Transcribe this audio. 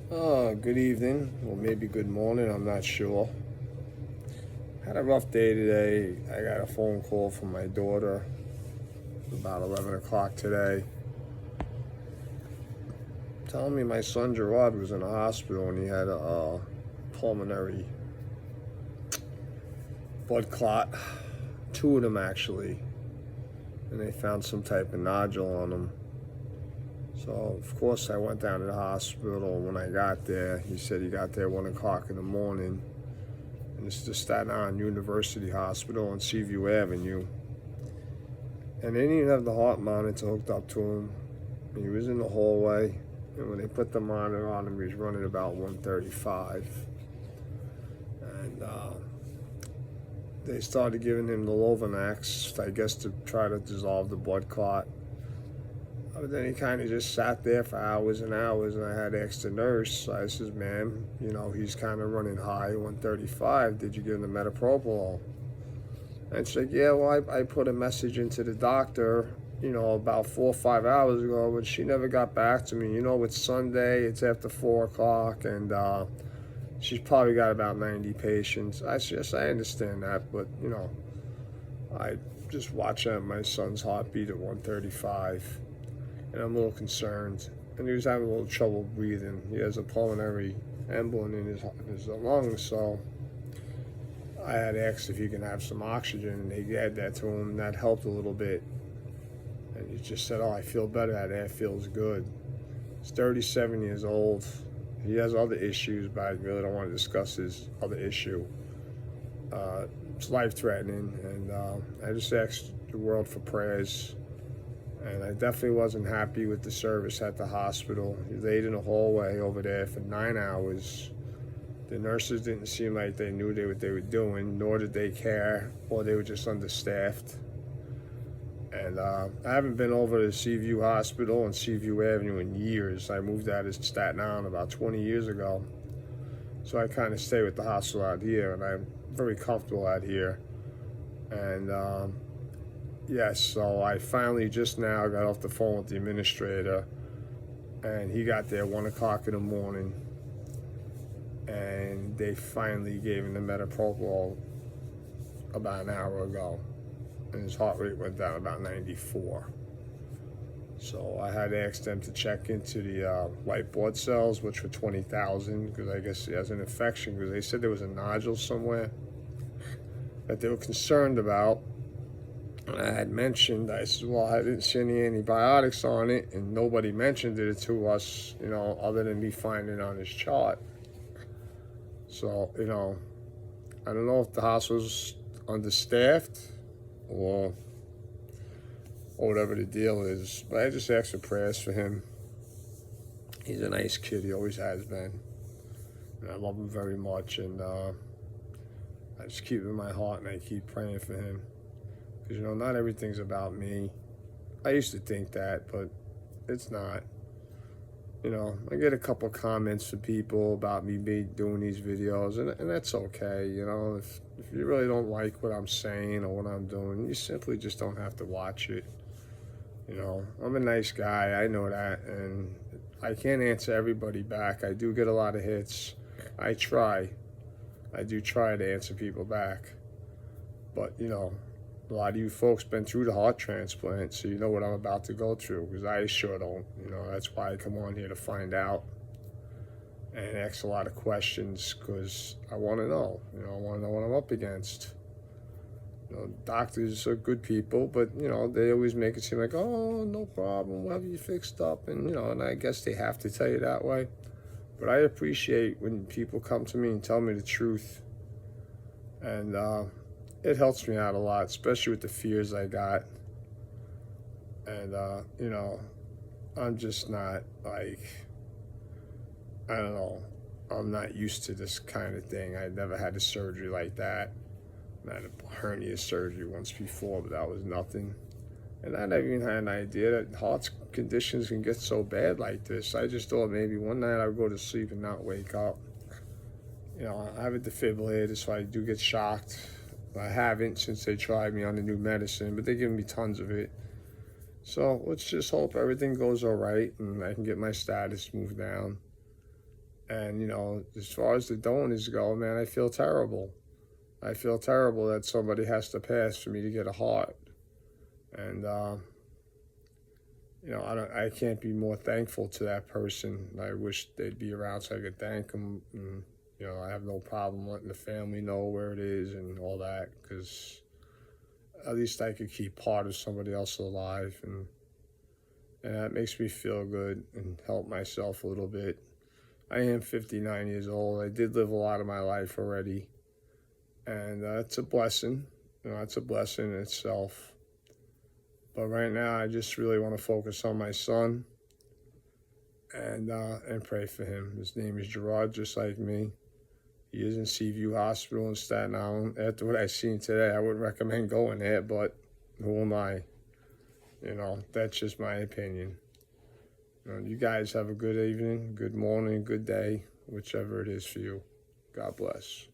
Good evening, or maybe good morning, I'm not sure. Had a rough day today. I got a phone call from my daughter about 11 o'clock today telling me my son Gerard was in the hospital and he had a pulmonary blood clot. Two of them actually. And they found some type of nodule on him. So, of course, I went down to the hospital. When I got there, he said he got there 1 o'clock in the morning. And this is the Staten Island University Hospital on Seaview Avenue. And they didn't even have the heart monitor hooked up to him. He was in the hallway, and when they put the monitor on him, he was running about 135. And they started giving him the Lovenox, I guess, to try to dissolve the blood clot. But then he kind of just sat there for hours and hours, and I had to ask the nurse. I says, "Ma'am, he's kind of running high, 135. Did you give him the metoprolol?" And she's like, "Yeah, well, I put a message into the doctor, about 4 or 5 hours ago, but she never got back to me. It's Sunday, it's after 4 o'clock, and she's probably got about 90 patients." I understand that, but, I just watch my son's heartbeat at 135, and I'm a little concerned. And he was having a little trouble breathing. He has a pulmonary embolism in his lungs, so I had asked if he can have some oxygen, and they gave that to him, and that helped a little bit. And he just said, "Oh, I feel better. That air feels good." He's 37 years old. He has other issues, but I really don't want to discuss his other issue. It's life-threatening, and I just asked the world for prayers. And I definitely wasn't happy with the service at the hospital. He laid in a hallway over there for 9 hours. The nurses didn't seem like they knew what they were doing, nor did they care, or they were just understaffed. And I haven't been over to Seaview Hospital and Seaview Avenue in years. I moved out of Staten Island about 20 years ago. So I kind of stay with the hospital out here, and I'm very comfortable out here. And yes, so I finally just now got off the phone with the administrator, and he got there 1 o'clock in the morning, and they finally gave him the metoprolol about an hour ago, and his heart rate went down about 94. So I had asked them to check into the white blood cells, which were 20,000, because I guess he has an infection, because they said there was a nodule somewhere that they were concerned about. And I had mentioned, I said, well, I didn't see any antibiotics on it, and nobody mentioned it to us, other than me finding it on his chart. So, I don't know if the hospital's understaffed or whatever the deal is, but I just asked for prayers for him. He's a nice kid, he always has been, and I love him very much, and I just keep it in my heart, and I keep praying for him. Because, not everything's about me. I used to think that, but it's not. I get a couple comments from people about me doing these videos, and that's okay. If you really don't like what I'm saying or what I'm doing, you simply just don't have to watch it. I'm a nice guy, I know that, and I can't answer everybody back. I do get a lot of hits. I do try to answer people back. But, a lot of you folks been through the heart transplant, so you know what I'm about to go through, because I sure don't. That's why I come on here to find out and ask a lot of questions, because I want to know. I want to know what I'm up against. Doctors are good people, but, they always make it seem like, oh, no problem, we'll have you fixed up. And, and I guess they have to tell you that way. But I appreciate when people come to me and tell me the truth. And, it helps me out a lot, especially with the fears I got. And, I'm just not I don't know, I'm not used to this kind of thing. I never had a surgery like that. I had a hernia surgery once before, but that was nothing. And I never even had an idea that heart conditions can get so bad like this. I just thought maybe one night I would go to sleep and not wake up. I have a defibrillator, so I do get shocked. I haven't since they tried me on the new medicine, but they're giving me tons of it. So let's just hope everything goes all right and I can get my status moved down. And, as far as the donors go, man, I feel terrible. I feel terrible that somebody has to pass for me to get a heart. And, I can't be more thankful to that person. I wish they'd be around so I could thank them. And, I have no problem letting the family know where it is and all that, because at least I could keep part of somebody else alive. And that makes me feel good and help myself a little bit. I am 59 years old. I did live a lot of my life already. And it's a blessing. It's a blessing in itself. But right now, I just really want to focus on my son and pray for him. His name is Gerard, just like me. He is in Seaview Hospital in Staten Island. After what I've seen today, I wouldn't recommend going there, but who am I? That's just my opinion. You guys have a good evening, good morning, good day, whichever it is for you. God bless.